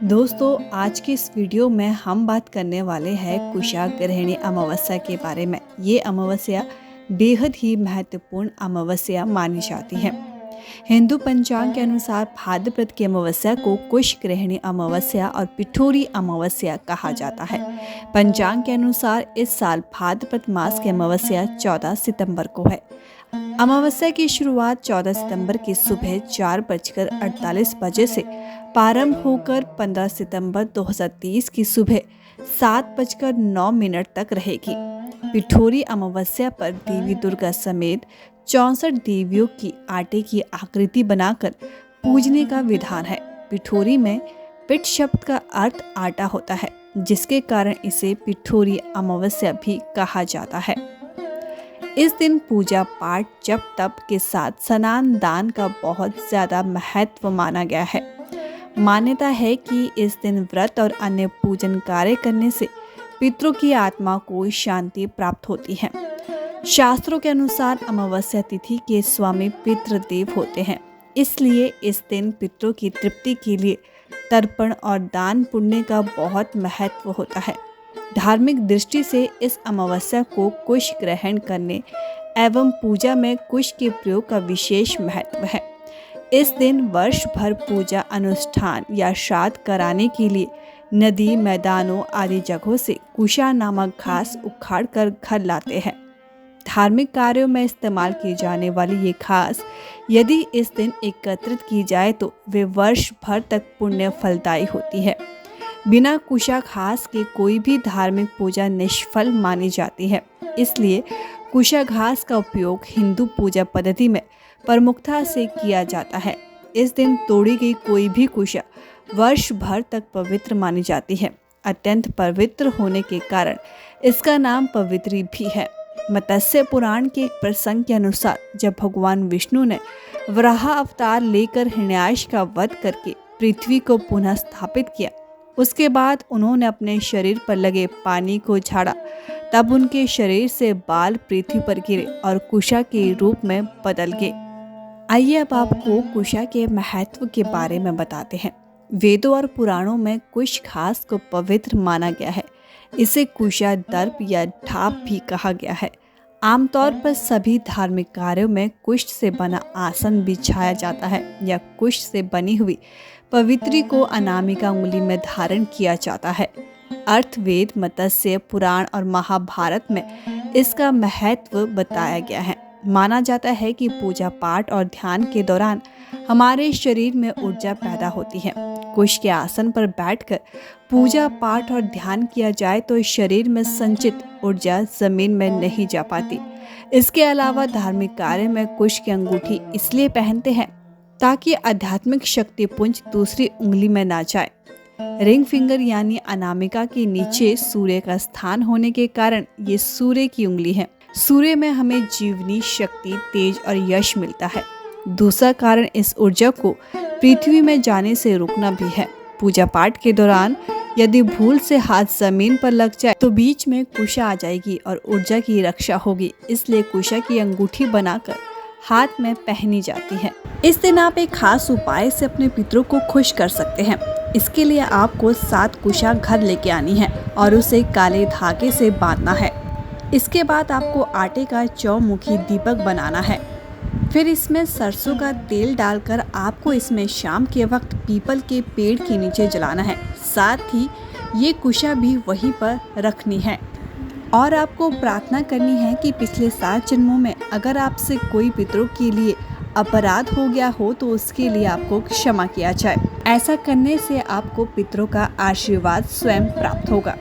दोस्तों, आज की इस वीडियो में हम बात करने वाले हैं कुशा ग्रहणी अमावस्या के बारे में। ये अमावस्या बेहद ही महत्वपूर्ण अमावस्या मानी जाती है। हिंदू पंचांग के अनुसार भाद्रपद की अमावस्या को कुश ग्रहणी अमावस्या और पिठोरी अमावस्या कहा जाता है। पंचांग के अनुसार इस साल भाद्रपद मास की अमावस्या 14 सितंबर को है। अमावस्या की शुरुआत 14 सितंबर की सुबह 4:48 बजे से प्रारंभ होकर 15 सितंबर 2023 की सुबह 7:09 तक रहेगी। पिठोरी अमावस्या पर देवी दुर्गा समेत 64 देवियों की आटे की आकृति बनाकर पूजने का विधान है। पिठोरी में पिठ शब्द का अर्थ आटा होता है, जिसके कारण इसे पिठोरी अमावस्या भी कहा जाता है। इस दिन पूजा पाठ जप तप के साथ स्नान दान का बहुत ज्यादा महत्व माना गया है। मान्यता है कि इस दिन व्रत और अन्य पूजन कार्य करने से पितरों की आत्मा को शांति प्राप्त होती है। शास्त्रों के अनुसार अमावस्या तिथि के स्वामी पितृदेव होते हैं, इसलिए इस दिन पितरों की तृप्ति के लिए तर्पण और दान पुण्य का बहुत महत्व होता है। धार्मिक दृष्टि से इस अमावस्या को कुश ग्रहण करने एवं पूजा में कुश के प्रयोग का विशेष महत्व है। इस दिन वर्ष भर पूजा अनुष्ठान या श्राद्ध कराने के लिए नदी मैदानों आदि जगहों से कुशा नामक घास उखाड़ कर घर लाते हैं। धार्मिक कार्यों में इस्तेमाल की जाने वाली ये घास यदि इस दिन एकत्रित की जाए तो वे वर्ष भर तक पुण्य फलदायी होती है। बिना कुशा घास के कोई भी धार्मिक पूजा निष्फल मानी जाती है, इसलिए कुशा घास का उपयोग हिंदू पूजा पद्धति में प्रमुखता से किया जाता है। इस दिन तोड़ी गई कोई भी कुशा वर्ष भर तक पवित्र मानी जाती है। अत्यंत पवित्र होने के कारण इसका नाम पवित्री भी है। मत्स्य पुराण के एक प्रसंग के अनुसार जब भगवान विष्णु ने वराह अवतार लेकर हिरण्याक्ष का वध करके पृथ्वी को पुनः स्थापित किया, उसके बाद उन्होंने अपने शरीर पर लगे पानी को झाड़ा, तब उनके शरीर से बाल पृथ्वी पर गिरे और कुशा के रूप में बदल गए। आइए अब आपको कुशा के महत्व के बारे में बताते हैं। वेदों और पुराणों में कुश घास को पवित्र माना गया है। इसे कुशा दर्प या ढाप भी कहा गया है। आमतौर पर सभी धार्मिक कार्यों में कुश से बना आसन बिछाया जाता है या कुश से बनी हुई पवित्री को अनामिका उंगली में धारण किया जाता है। अर्थवेद, मत्स्य पुराण और महाभारत में इसका महत्व बताया गया है। माना जाता है कि पूजा पाठ और ध्यान के दौरान हमारे शरीर में ऊर्जा पैदा होती है। कुश के आसन पर बैठकर पूजा पाठ और ध्यान किया जाए तो शरीर में संचित ऊर्जा जमीन में नहीं जा पाती। इसके अलावा धार्मिक कार्य में कुश की अंगूठी इसलिए पहनते हैं ताकि आध्यात्मिक शक्ति पुंज दूसरी उंगली में ना जाए। रिंग फिंगर यानी अनामिका के नीचे सूर्य का स्थान होने के कारण ये सूर्य की उंगली है। सूर्य में हमें जीवनी शक्ति, तेज और यश मिलता है। दूसरा कारण इस ऊर्जा को पृथ्वी में जाने से रोकना भी है। पूजा पाठ के दौरान यदि भूल से हाथ जमीन पर लग जाए तो बीच में कुशा आ जाएगी और ऊर्जा की रक्षा होगी, इसलिए कुशा की अंगूठी बनाकर हाथ में पहनी जाती है। इस दिन आप एक खास उपाय से अपने पितरों को खुश कर सकते हैं। इसके लिए आपको 7 कुशा घर लेके आनी है और उसे काले धागे से बांधना है। इसके बाद आपको आटे का चौमुखी दीपक बनाना है। फिर इसमें सरसों का तेल डालकर आपको इसमें शाम के वक्त पीपल के पेड़ के नीचे जलाना है। साथ ही ये कुशा भी वहीं पर रखनी है और आपको प्रार्थना करनी है कि पिछले 7 जन्मों में अगर आपसे कोई पितरों के लिए अपराध हो गया हो तो उसके लिए आपको क्षमा किया जाए। ऐसा करने से आपको पितरों का आशीर्वाद स्वयं प्राप्त होगा।